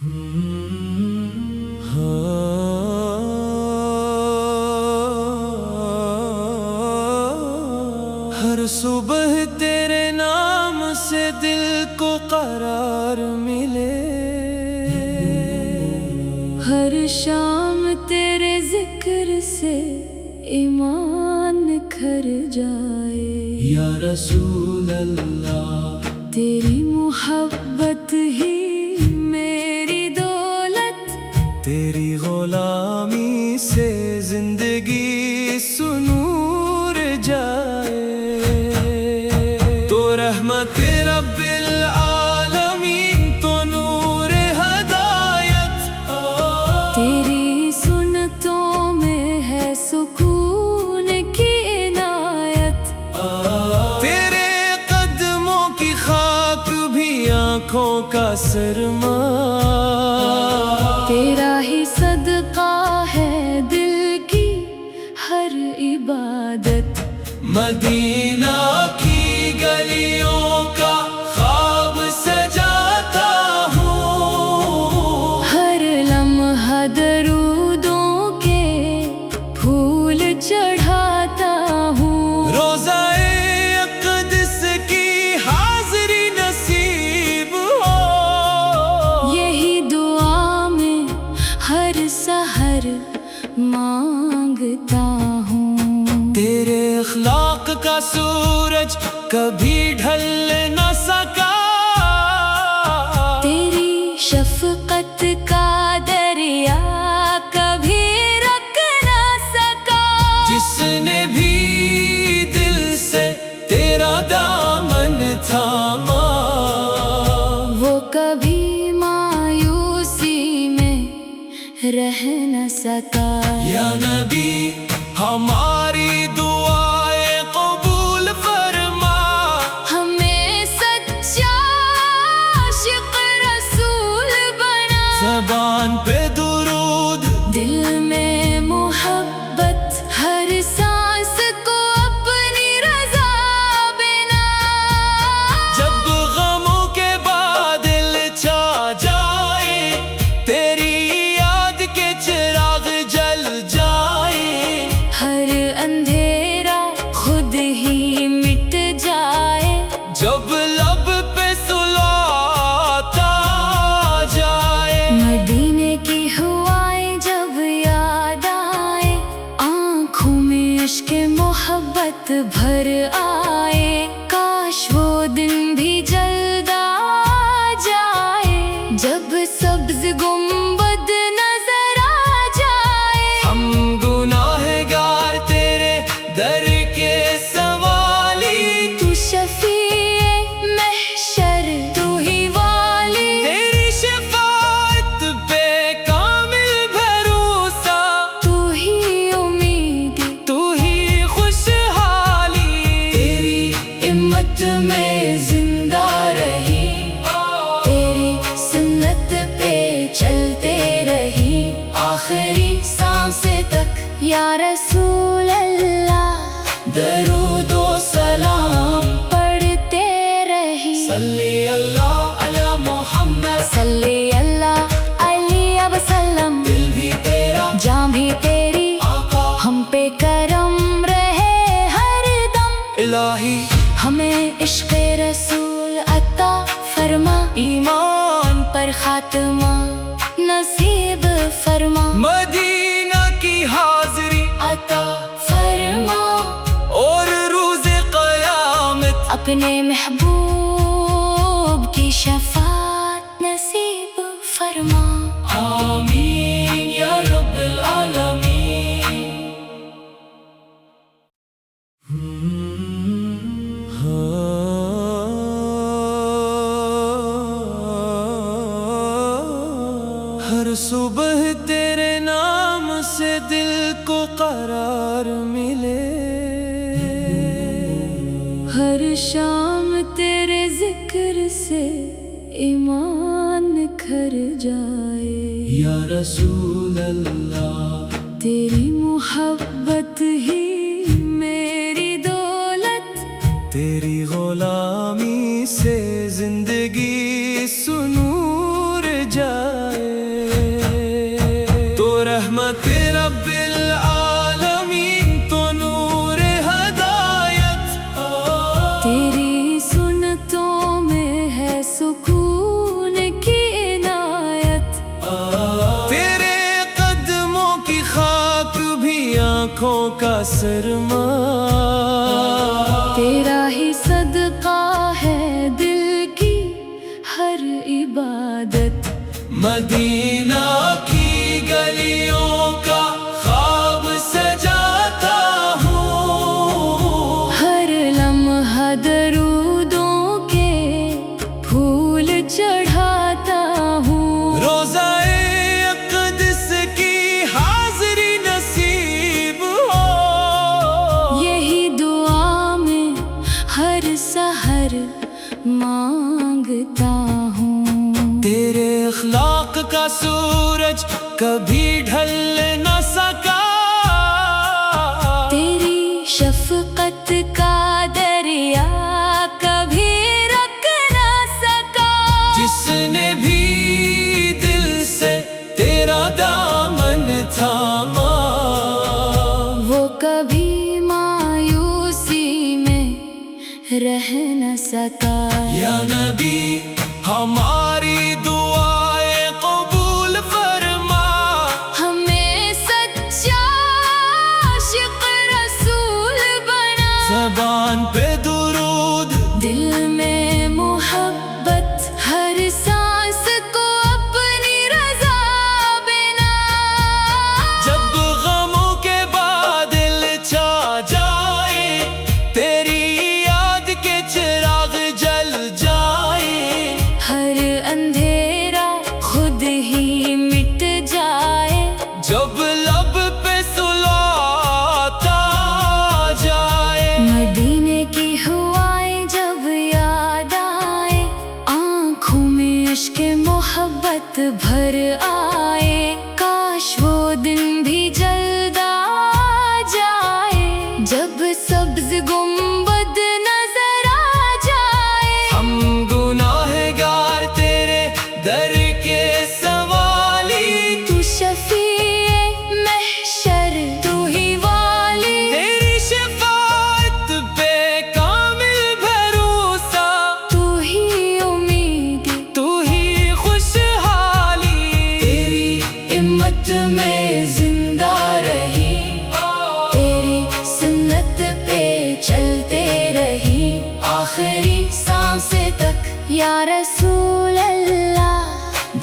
ہر صبح تیرے نام سے دل کو قرار ملے، ہر شام تیرے ذکر سے ایمان نکھر جائے۔ یا رسول اللہ تیری محبت ہی میری دولت، تیری غلامی سے زندگی سنور جائے۔ تو رحمت رب العالمین، تو نور ہدایت، تیری سنتوں میں ہے سکون کی عنایت۔ تیرے قدموں کی خاک بھی آنکھوں کا سرما، تیرا ہی صدقہ ہے دل کی ہر عبادت۔ مدینہ کی گلیوں کا خواب سجاتا ہوں، ہر لمحہ درودوں کے پھول چڑھاتا ہوں۔ روزہ اقدس کی حاضری نصیب ہو، یہی دعا میں ہر سحر مانگتا ہوں۔ تیرے اخلاق کا سورج کبھی ڈھل نہ سکا، تیری شفقت کا دریا کبھی رک نہ سکا۔ جس نے بھی دل سے تیرا دامن تھاما، وہ کبھی مایوسی میں رہ نہ سکا۔ یا نبی ہماری دعائیں قبول فرما، ہمیں سچا عاشق رسول بنا۔ زبان پہ درود، دل میں محبت، ہر سانس کو اپنی رضا بنا۔ جب غموں کے بادل چھا جائے، تیری یاد کے چراغ جل جائے، ہر اندھیرا خود ہی مٹ جائے۔ جب لب پہ سلوات آ جائے، مدینے کی ہوائیں جب یاد آئے، آنکھوں میں عشق محبت بھر آئے۔ کاش وہ دن بھی جلد آ جائے، جب سبز گنبد نظر آ جائے۔ ہم گناہگار تیرے در کے سوالی، تو شفیع محشر، تو ہی والی، تیری شفاعت پہ کامل بھروسہ، تو ہی امید، تو ہی خوشحالی، تیری ہمت میں زندہ رہی، تیری سنت پہ چلتے رہی، آخری سانس تک یا رسول اللہ درود و سلام، پڑھتے رہی۔ صلی اللہ علی محمد، صلی اللہ علیہ وسلم، دل بھی تیرا جاں بھی تیری، آقا، ہم پہ کرم رہے ہر دم۔ الہی ہمیں عشق رسول عطا فرما، ایمان پر خاتمہ نصیب فرما۔ مدینہ کی حاضری عطا فرما، اور روز قیامت، اپنے محبوب کی شفاعت نصیب فرما۔ آمین یا رب العالمین۔ ہر صبح تیرے نام سے دل کو قرار ملے، ہر شام تیرے ذکر سے ایمان نکھر جائے۔ یا رسول اللہ تیری محبت ہی میری دولت، تیری غلامی سے زندگی سنور جائے۔ رحمت رب العالمین تو نور ہدایت تیری سنتوں میں ہے سکون کی عنایت تیرے قدموں کی خاک بھی آنکھوں کا سرما تیرا ہی صدقہ ہے دل کی ہر عبادت مدینہ کی گلیوں کا خواب سجاتا ہوں ہر لمحہ درودوں کے پھول چڑھاتا ہوں روزہ اقدس کی حاضری نصیب ہو یہی دعا میں ہر سحر مانگتا ہوں تیرے اخلاق کا سورج کبھی ڈھل نہ سکا تیری شفقت کا دریا کبھی رک نہ سکا جس نے بھی دل سے تیرا دامن تھاما وہ کبھی مایوسی میں رہ نہ سکا یا نبی ہماری دعائیں قبول فرما ہمیں سچا عاشق رسول بنا زبان پہ درود دل میں محبت ہر سانس کو اپنی رضا بنا جب غموں کے بادل چھا جائے تیری یاد کے چراغ جل جائے ہر اندھیرا خود ہی مٹ جائے جب لب پہ سلاتا جائے مدینے کی ہوائیں جب یاد آئے آنکھوں میں عشق محبت بھر آئے کاش وہ دن بھی جلد آ جائے جب سبز گنبد نظر آ جائے ہم گناہگار تیرے در کے سوالی تو شفیع محشر تو ہی والی تیری شفاعت پہ کامل بھروسہ تو ہی امید تو ہی خوشحالی تیری ہمت میں زندہ رہی تیری سنت پہ چلتے رہی آخری سانس تک یا رسول اللہ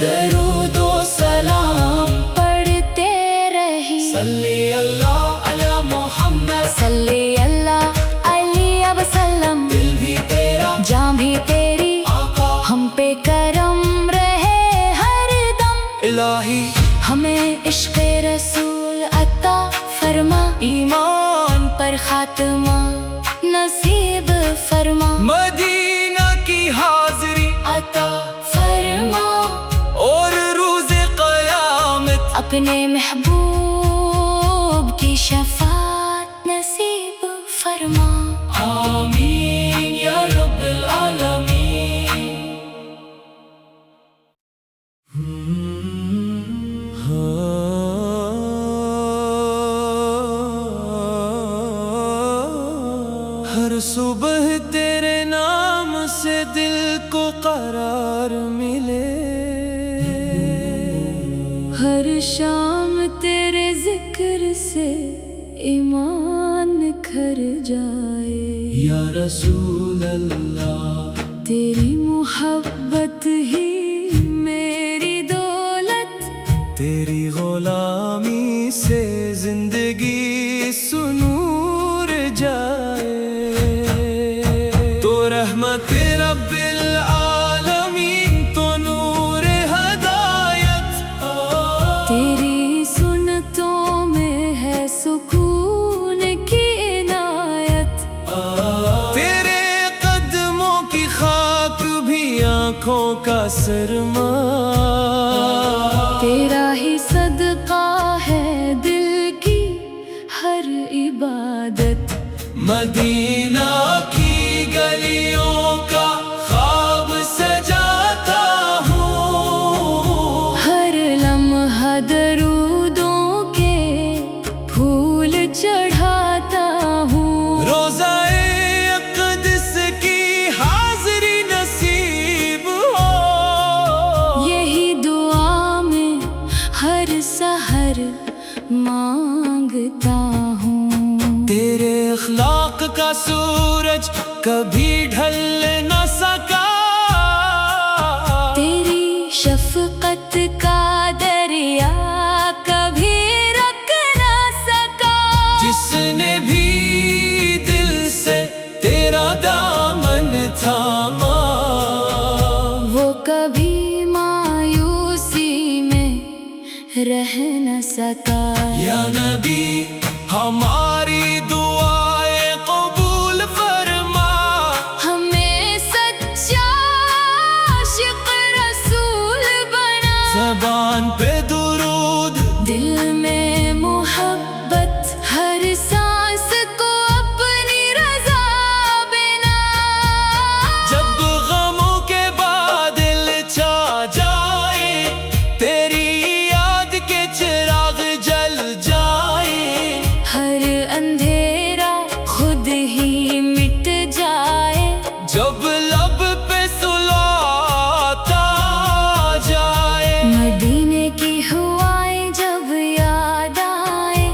درود و سلام پڑھتے رہی صلی اللہ علی محمد صلی اللہ علیہ وسلم دل بھی تیرا جان بھی تیری آقا ہم پہ کرم رہے ہر دم الہی ہمیں عشق رسول عطا فرما ایمان پر خاتمہ نصیب فرما مدینہ کی حاضری عطا فرما اور روز قیامت اپنے محبوب کی شفاعت نصیب فرما آمین یا رب العالمین ہر صبح تیرے نام سے دل کو قرار ملے ہر شام تیرے ذکر سے ایمان نکھر جائے یا رسول اللہ تیری محبت ہی میری دولت تیری غلامی سے زندگی سنور جائے تو رحمت رب العالمین تو نور ہدایت تیری سنتوں میں ہے سکون کی عنایت تیرے قدموں کی خاک بھی آنکھوں کا سرما تیرا ہی صدقہ ہے دل کی ہر عبادت مدینہ کی گلیوں کا خواب سجاتا ہوں ہر لمحہ درودوں کے مانگتا ہوں. تیرے اخلاق کا سورج کبھی ڈھل نہ سکا، تیری شفقت کا دریا کبھی رک نہ سکا. جس نے بھی دل سے تیرا دامن تھاما، وہ کبھی مایوسی میں رہ نہ سکا. یا نبی ہماری دعائیں قبول فرما، ہمیں سچا عاشق رسول بنا. زبان پہ درود، دل میں محبت، ہر سانس کو اپنی رضا بنا. جب غموں کے بادل چھا جائے، تیری یاد کے چراغ جل جائے. ہر اندھیرا خود ہی مٹ جائے. جب لب پہ سلاتا جائے، مدینے کی ہوائیں جب یاد آئے،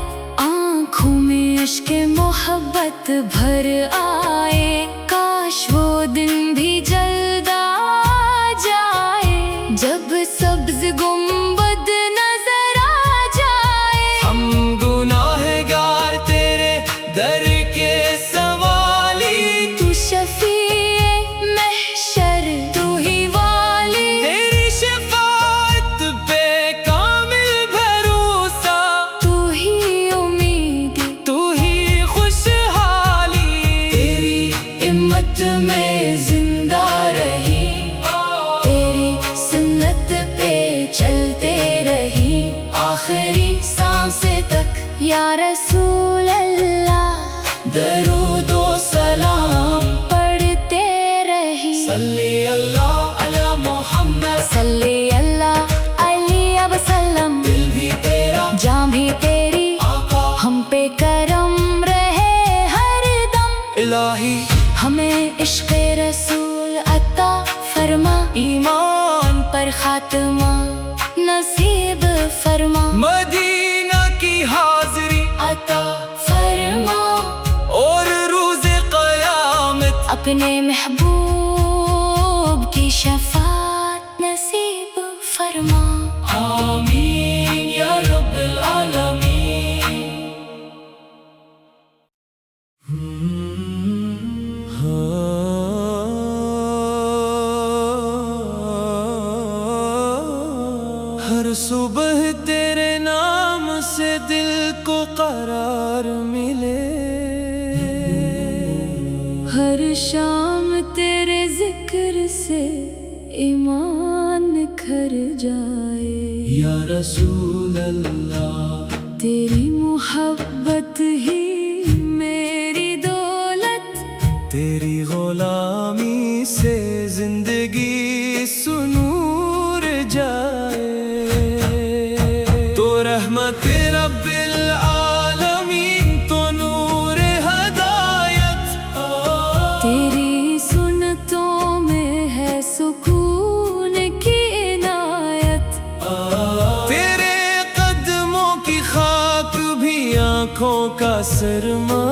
آنکھوں میں عشق محبت بھر آئے. کاش وہ دن بھی جلد آ جائے، جب سبز گنبد نظر آ جائے. ہم گناہگار تیرے در کے سوالی، تو شفیع محشر، تو ہی والی. تیری شفاعت پہ کامل بھروسہ، تو ہی امید، تو ہی خوشحالی. تیری امت میں زندہ رہی، تیری سنت پہ چلتے رہی، آخری سانس تک. یا رسول اللہ درود و سلام، پڑھتے رہی. صلی اللہ علی محمد، صلی اللہ علیہ وسلم. دل بھی تیرا جان بھی تیری، آقا ہم پہ کرم رہے ہر دم. الہی ہمیں عشق رسول عطا فرما، ایمان پر خاتمہ نصیب فرما. مدینہ کی حاضری عطا فرما، اور روز قیامت اپنے محبوب کی شفاعت نصیب فرما. آمین یا رب العالمین. ہر صبح تیرے نام سے دل کو قرار ملے، ہر شام تیرے ذکر سے ایمان نکھر جائے. یا رسول اللہ تیری محبت ہی میری دولت، تیری غلامی سے زندگی سنور جائے. تو رحمت رب العالمین، تو نور ہدایت. تیری سنتوں میں ہے سکون کی عنایت. تیرے قدموں کی خاک بھی آنکھوں کا سرما.